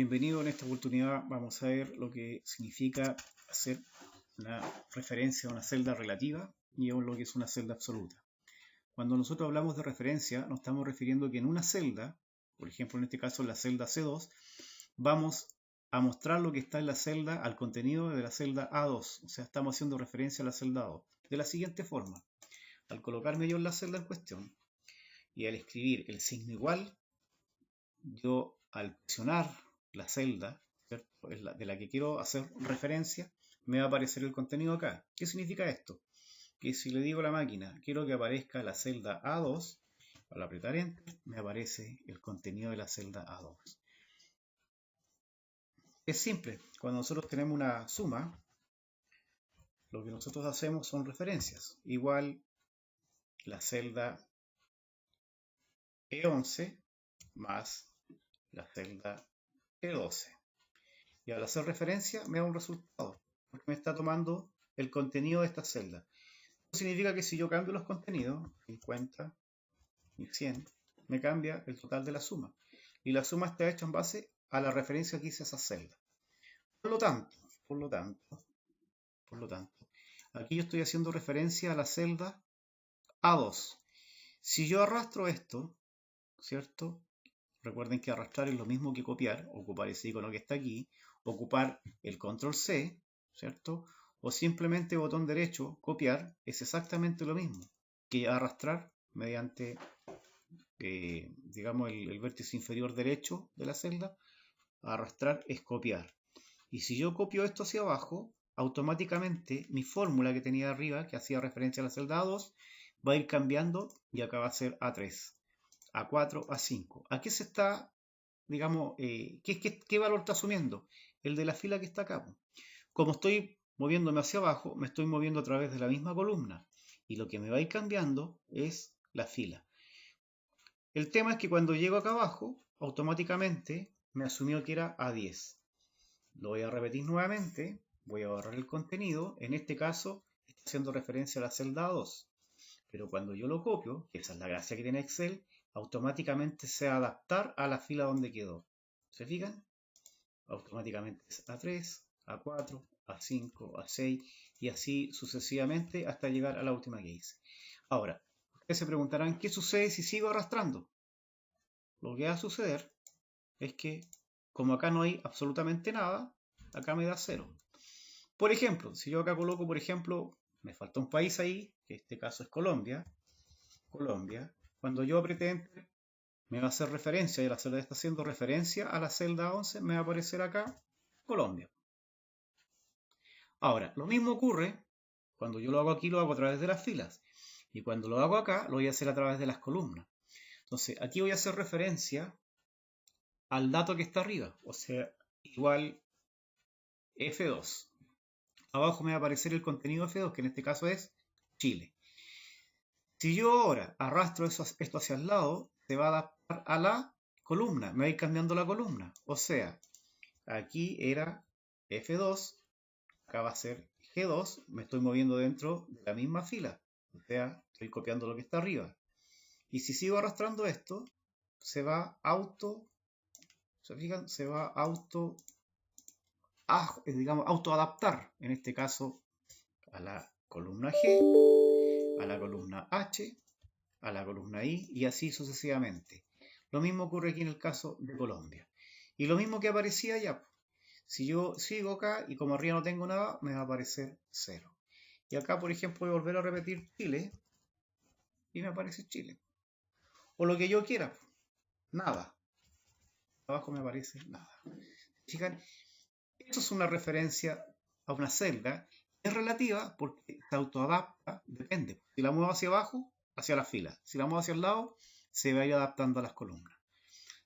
Bienvenido. En esta oportunidad vamos a ver lo que significa hacer una referencia a una celda relativa y a lo que es una celda absoluta. Cuando nosotros hablamos de referencia, nos estamos refiriendo que en una celda, por ejemplo en este caso en la celda C2, vamos a mostrar lo que está en la celda al contenido de la celda A2. O sea, estamos haciendo referencia a la celda A2. De la siguiente forma, al colocarme yo en la celda en cuestión y al escribir el signo igual, yo al presionar la celda, ¿cierto?, de la que quiero hacer referencia, me va a aparecer el contenido acá. ¿Qué significa esto? Que si le digo a la máquina, quiero que aparezca la celda A2, al apretar Enter, me aparece el contenido de la celda A2. Es simple. Cuando nosotros tenemos una suma, lo que nosotros hacemos son referencias. Igual la celda E11 más la celda E12. Y al hacer referencia me da un resultado, porque me está tomando el contenido de esta celda. Eso significa que si yo cambio los contenidos, 50 y 100, me cambia el total de la suma. Y la suma está hecha en base a la referencia que hice a esa celda. Por lo tanto, aquí yo estoy haciendo referencia a la celda A2. Si yo arrastro esto, ¿cierto? Recuerden que arrastrar es lo mismo que copiar, ocupar ese icono que está aquí, ocupar el control C, ¿cierto? O simplemente botón derecho, copiar, es exactamente lo mismo que arrastrar mediante, digamos, el vértice inferior derecho de la celda. Arrastrar es copiar. Y si yo copio esto hacia abajo, automáticamente mi fórmula que tenía arriba, que hacía referencia a la celda A2, va a ir cambiando y acá va a ser A3. A4, A5. ¿A qué se está, digamos, qué valor está asumiendo? El de la fila que está acá. Como estoy moviéndome hacia abajo, me estoy moviendo a través de la misma columna. Y lo que me va a ir cambiando es la fila. El tema es que cuando llego acá abajo, automáticamente me asumió que era A10. Lo voy a repetir nuevamente. Voy a borrar el contenido. En este caso, está haciendo referencia a la celda A2. Pero cuando yo lo copio, que esa es la gracia que tiene Excel, automáticamente se va a adaptar a la fila donde quedó. ¿Se fijan? Automáticamente es A3, A4, A5, A6 y así sucesivamente hasta llegar a la última que hice. Ahora, ustedes se preguntarán, ¿qué sucede si sigo arrastrando? Lo que va a suceder es que, como acá no hay absolutamente nada, acá me da 0. Por ejemplo, si yo acá coloco, por ejemplo, me falta un país ahí, que en este caso es Colombia, cuando yo apriete Enter, me va a hacer referencia, y la celda está haciendo referencia a la celda 11, me va a aparecer acá Colombia. Ahora, lo mismo ocurre cuando yo lo hago aquí, lo hago a través de las filas. Y cuando lo hago acá, lo voy a hacer a través de las columnas. Entonces, aquí voy a hacer referencia al dato que está arriba, o sea, igual F2. Abajo me va a aparecer el contenido F2, que en este caso es Chile. Si yo ahora arrastro esto hacia el lado, se va a adaptar a la columna, me va a ir cambiando la columna. O sea, aquí era F2, acá va a ser G2, me estoy moviendo dentro de la misma fila. O sea, estoy copiando lo que está arriba. Y si sigo arrastrando esto, se va ¿se fijan? Se va digamos, autoadaptar, en este caso, a la columna G, a la columna H, a la columna I y así sucesivamente. Lo mismo ocurre aquí en el caso de Colombia. Y lo mismo que aparecía allá. Si yo sigo acá y como arriba no tengo nada, me va a aparecer 0. Y acá, por ejemplo, voy a volver a repetir Chile y me aparece Chile. O lo que yo quiera, nada. Abajo me aparece nada. Fijan, esto es una referencia a una celda. Es relativa porque se autoadapta, depende. Si la muevo hacia abajo, hacia la fila. Si la muevo hacia el lado, se va a ir adaptando a las columnas.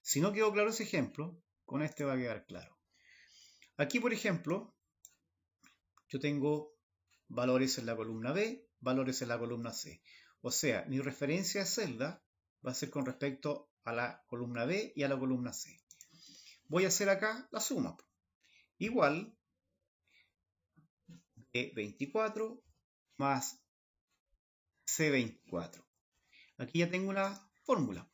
Si no quedó claro ese ejemplo, con este va a quedar claro. Aquí, por ejemplo, yo tengo valores en la columna B, valores en la columna C. O sea, mi referencia de celda va a ser con respecto a la columna B y a la columna C. Voy a hacer acá la suma. Igual B24 más C24. Aquí ya tengo una fórmula.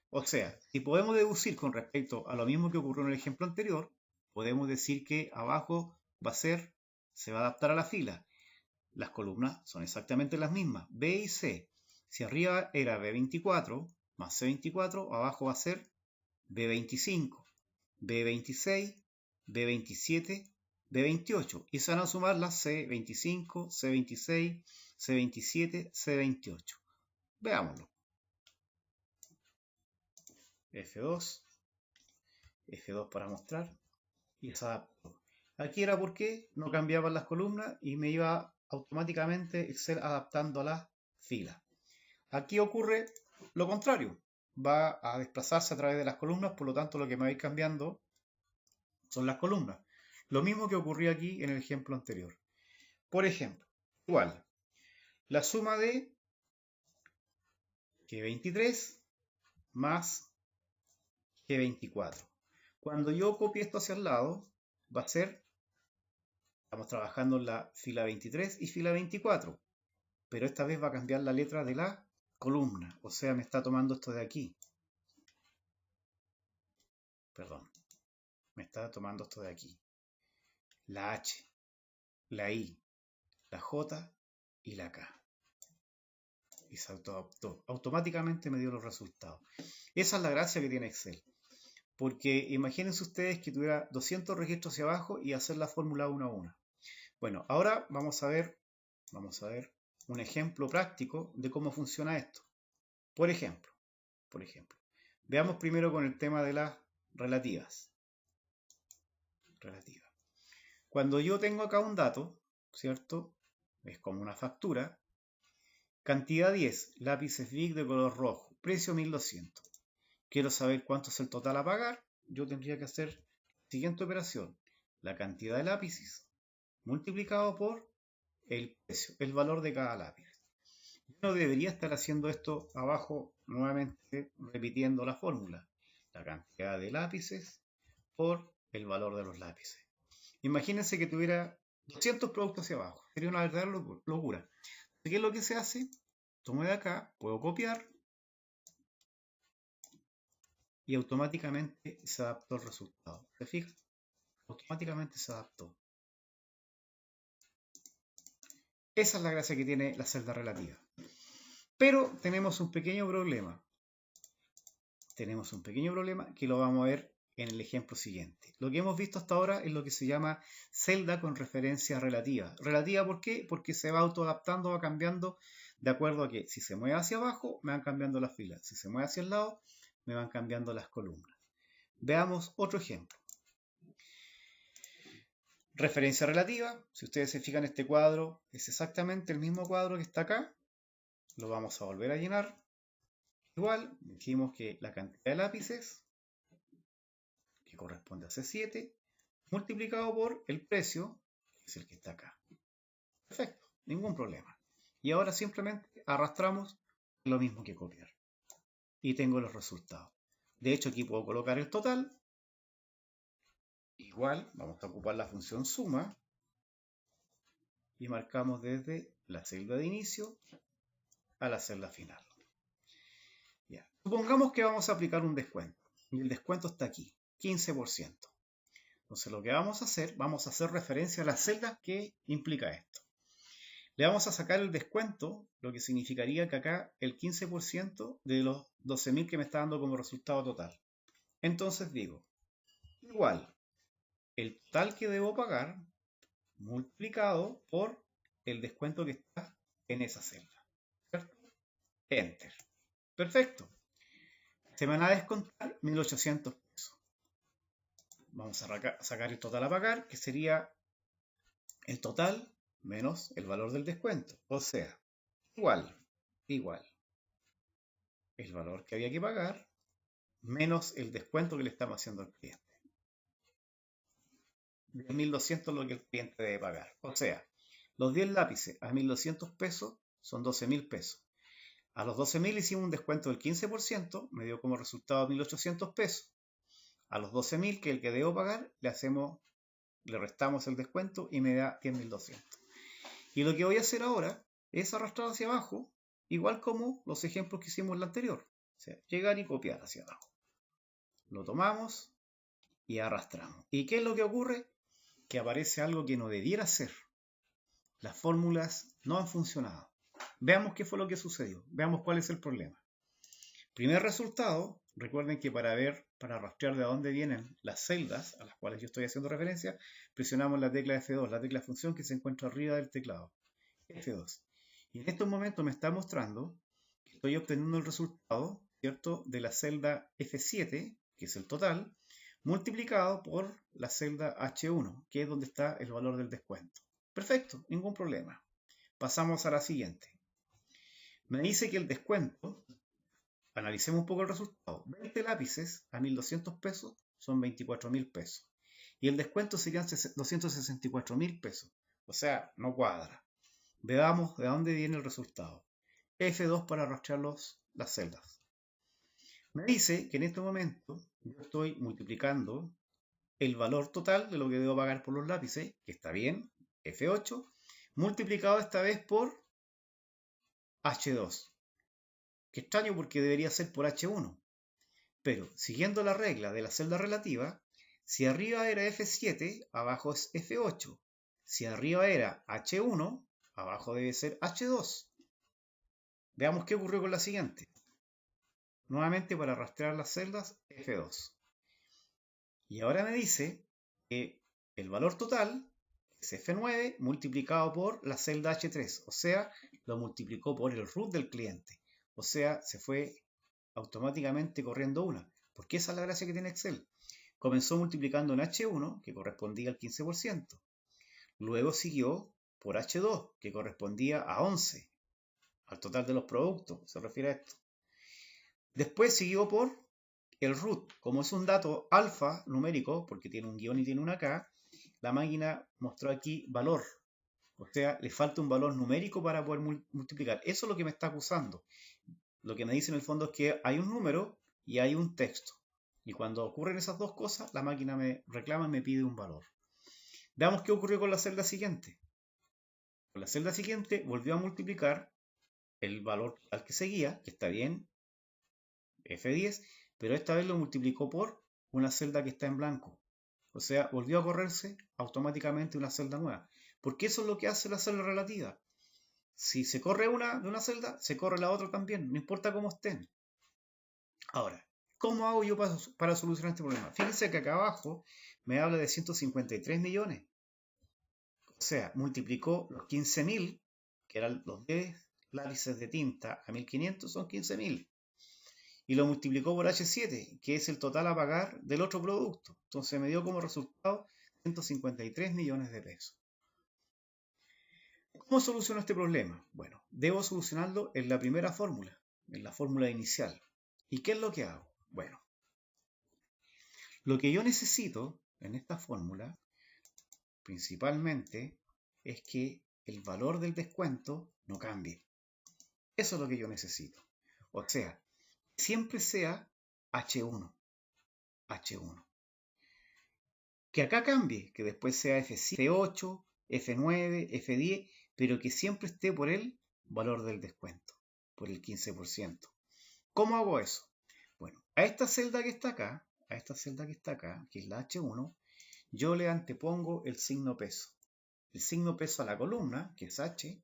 O sea, si podemos deducir con respecto a lo mismo que ocurrió en el ejemplo anterior, podemos decir que abajo se va a adaptar a la fila. Las columnas son exactamente las mismas, B y C. Si arriba era B24 más C24, abajo va a ser B25, B26, B27, B28. Y se van a sumar las C25, C26, C27, C28. Veámoslo. F2, F2 para mostrar, y se adaptó. Aquí era porque no cambiaban las columnas y me iba automáticamente Excel adaptando a la fila. Aquí ocurre lo contrario, va a desplazarse a través de las columnas, por lo tanto lo que me va a ir cambiando son las columnas. Lo mismo que ocurría aquí en el ejemplo anterior. Por ejemplo, igual, la suma de G23 más G24. Cuando yo copie esto hacia el lado, va a ser, estamos trabajando en la fila 23 y fila 24, pero esta vez va a cambiar la letra de la columna, o sea, me está tomando esto de aquí. Perdón, me está tomando esto de aquí. La H, la I, la J y la K. Y se autoadaptó. Automáticamente me dio los resultados. Esa es la gracia que tiene Excel. Porque imagínense ustedes que tuviera 200 registros hacia abajo y hacer la fórmula uno a uno. Bueno, ahora vamos a ver un ejemplo práctico de cómo funciona esto. Por ejemplo, veamos primero con el tema de las relativas. Cuando yo tengo acá un dato, ¿cierto? Es como una factura. Cantidad 10, lápices Bic de color rojo, precio 1200. Quiero saber cuánto es el total a pagar. Yo tendría que hacer la siguiente operación. La cantidad de lápices multiplicado por el precio, el valor de cada lápiz. Yo no debería estar haciendo esto abajo nuevamente repitiendo la fórmula. La cantidad de lápices por el valor de los lápices. Imagínense que tuviera 200 productos hacia abajo. Sería una verdadera locura. ¿Qué es lo que se hace? Tomo de acá, puedo copiar y automáticamente se adaptó el resultado. ¿Se fijan? Automáticamente se adaptó. Esa es la gracia que tiene la celda relativa. Pero tenemos un pequeño problema. Que lo vamos a ver en el ejemplo siguiente. Lo que hemos visto hasta ahora es lo que se llama celda con referencia relativa. ¿Relativa por qué? Porque se va autoadaptando, va cambiando de acuerdo a que si se mueve hacia abajo, me van cambiando las filas. Si se mueve hacia el lado, me van cambiando las columnas. Veamos otro ejemplo. Referencia relativa. Si ustedes se fijan, este cuadro es exactamente el mismo cuadro que está acá. Lo vamos a volver a llenar. Igual, dijimos que la cantidad de lápices, que corresponde a C7, multiplicado por el precio, que es el que está acá. Perfecto, ningún problema. Y ahora simplemente arrastramos lo mismo que copiar. Y tengo los resultados. De hecho, aquí puedo colocar el total. Igual, vamos a ocupar la función suma. Y marcamos desde la celda de inicio a la celda final. Ya. Supongamos que vamos a aplicar un descuento. Y el descuento está aquí, 15%. Entonces lo que vamos a hacer referencia a las celdas que implica esto. Le vamos a sacar el descuento, lo que significaría que acá el 15% de los 12.000 que me está dando como resultado total. Entonces digo, igual, el total que debo pagar multiplicado por el descuento que está en esa celda. ¿Cierto? Enter. Perfecto. Se me van a descontar 1.800 pesos. Vamos a sacar el total a pagar, que sería el total menos el valor del descuento. O sea, igual, el valor que había que pagar menos el descuento que le estamos haciendo al cliente. 1.200 lo que el cliente debe pagar. O sea, los 10 lápices a 1.200 pesos son 12.000 pesos. A los 12.000 hicimos un descuento del 15%, me dio como resultado 1.800 pesos. A los 12.000, que es el que debo pagar, le restamos el descuento y me da 10.200. Y lo que voy a hacer ahora es arrastrar hacia abajo, igual como los ejemplos que hicimos en la anterior. O sea, llegar y copiar hacia abajo. Lo tomamos y arrastramos. ¿Y qué es lo que ocurre? Que aparece algo que no debiera ser. Las fórmulas no han funcionado. Veamos qué fue lo que sucedió. Veamos cuál es el problema. Primer resultado, recuerden que para rastrear de dónde vienen las celdas a las cuales yo estoy haciendo referencia, presionamos la tecla F2, la tecla función que se encuentra arriba del teclado. F2. Y en estos momentos me está mostrando que estoy obteniendo el resultado, ¿cierto?, de la celda F7, que es el total, multiplicado por la celda H1, que es donde está el valor del descuento. Perfecto, ningún problema. Pasamos a la siguiente. Me dice que el descuento, analicemos un poco el resultado, 20 lápices a 1.200 pesos son 24.000 pesos. Y el descuento serían 264.000 pesos. O sea, no cuadra. Veamos de dónde viene el resultado. F2 para rastrear las celdas. Me dice que en este momento yo estoy multiplicando el valor total de lo que debo pagar por los lápices, que está bien, F8, multiplicado esta vez por H2. Qué extraño porque debería ser por H1. Pero, siguiendo la regla de la celda relativa, si arriba era F7, abajo es F8. Si arriba era H1, abajo debe ser H2. Veamos qué ocurrió con la siguiente. Nuevamente para rastrear las celdas, F2. Y ahora me dice que el valor total es F9 multiplicado por la celda H3. O sea, lo multiplicó por el root del cliente. O sea, se fue automáticamente corriendo una. Porque esa es la gracia que tiene Excel. Comenzó multiplicando en H1, que correspondía al 15%. Luego siguió por H2, que correspondía a 11, al total de los productos, se refiere a esto. Después siguió por el root. Como es un dato alfa numérico, porque tiene un guión y tiene una K, la máquina mostró aquí valor. O sea, le falta un valor numérico para poder multiplicar. Eso es lo que me está acusando. Lo que me dice en el fondo es que hay un número y hay un texto. Y cuando ocurren esas dos cosas, la máquina me reclama y me pide un valor. Veamos qué ocurrió con la celda siguiente. Con la celda siguiente volvió a multiplicar el valor al que seguía, que está bien, F10, pero esta vez lo multiplicó por una celda que está en blanco. O sea, volvió a correrse automáticamente una celda nueva. Porque eso es lo que hace la celda relativa. Si se corre una de una celda, se corre la otra también, no importa cómo estén. Ahora, ¿cómo hago yo para solucionar este problema? Fíjense que acá abajo me habla de 153 millones. O sea, multiplicó los 15.000, que eran los 10 lápices de tinta, a 1.500 son 15.000. Y lo multiplicó por H7, que es el total a pagar del otro producto. Entonces me dio como resultado 153 millones de pesos. ¿Cómo soluciono este problema? Bueno, debo solucionarlo en la primera fórmula, en la fórmula inicial. ¿Y qué es lo que hago? Bueno, lo que yo necesito en esta fórmula, principalmente, es que el valor del descuento no cambie. Eso es lo que yo necesito. O sea, siempre sea H1. H1. Que acá cambie, que después sea F7, F8, F9, F10, pero que siempre esté por el valor del descuento, por el 15%. ¿Cómo hago eso? Bueno, a esta celda que está acá, que es la H1, yo le antepongo el signo peso. El signo peso a la columna, que es H,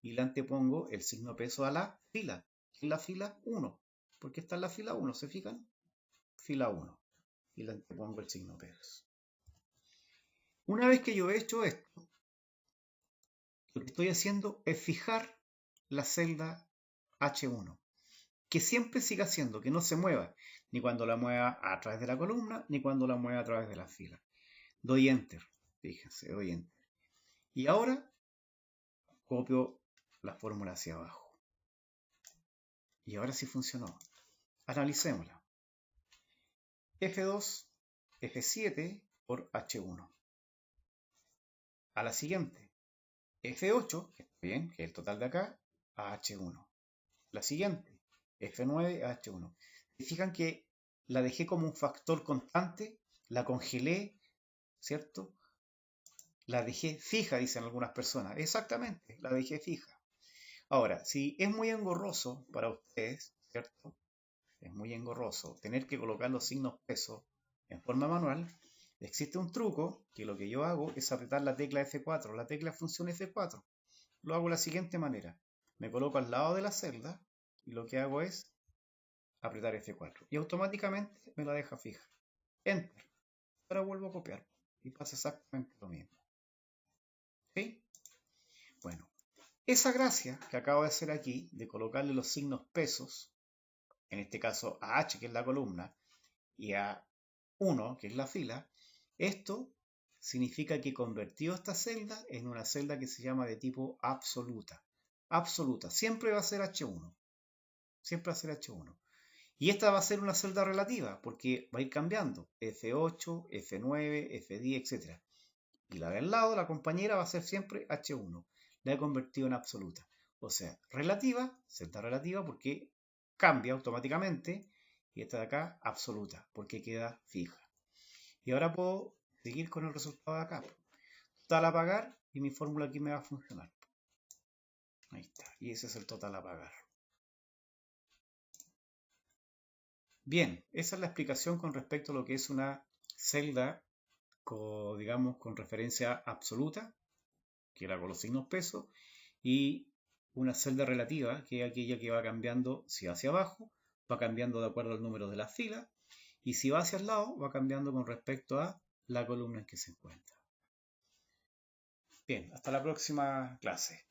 y le antepongo el signo peso a la fila, que es la fila 1. Porque está en la fila 1, ¿se fijan? Fila 1. Y le antepongo el signo peso. Una vez que yo he hecho esto, lo que estoy haciendo es fijar la celda H1. Que siempre siga siendo, que no se mueva, ni cuando la mueva a través de la columna, ni cuando la mueva a través de la fila. Doy Enter, fíjense, doy Enter. Y ahora copio la fórmula hacia abajo. Y ahora sí funcionó. Analicémosla. F2, F7 por H1. A la siguiente, F8, que está bien, que es el total de acá, a H1. La siguiente, F9 a H1. ¿Se fijan que la dejé como un factor constante? La congelé, ¿cierto? La dejé fija, dicen algunas personas. Exactamente, la dejé fija. Ahora, si es muy engorroso para ustedes, ¿cierto? es muy engorroso tener que colocar los signos peso en forma manual, existe un truco que lo que yo hago es apretar la tecla F4, la tecla función F4. Lo hago de la siguiente manera. Me coloco al lado de la celda y lo que hago es apretar F4 y automáticamente me la deja fija. Enter. Ahora vuelvo a copiar y pasa exactamente lo mismo. ¿Sí? Bueno, esa gracia que acabo de hacer aquí, de colocarle los signos pesos, en este caso a H, que es la columna, y a 1, que es la fila, esto significa que he convertido esta celda en una celda que se llama de tipo absoluta. Absoluta. Siempre va a ser H1. Siempre va a ser H1. Y esta va a ser una celda relativa, porque va a ir cambiando. F8, F9, F10, etc. Y la de al lado, la compañera, va a ser siempre H1. La he convertido en absoluta. O sea, relativa, celda relativa, porque cambia automáticamente. Y esta de acá, absoluta, porque queda fija. Y ahora puedo seguir con el resultado de acá. Total a pagar y mi fórmula aquí me va a funcionar. Ahí está. Y ese es el total a pagar. Bien, esa es la explicación con respecto a lo que es una celda, digamos, con referencia absoluta, que era con los signos peso, y una celda relativa, que es aquella que va cambiando, si va hacia abajo, va cambiando de acuerdo al número de las filas, y si va hacia el lado, va cambiando con respecto a la columna en que se encuentra. Bien, hasta la próxima clase.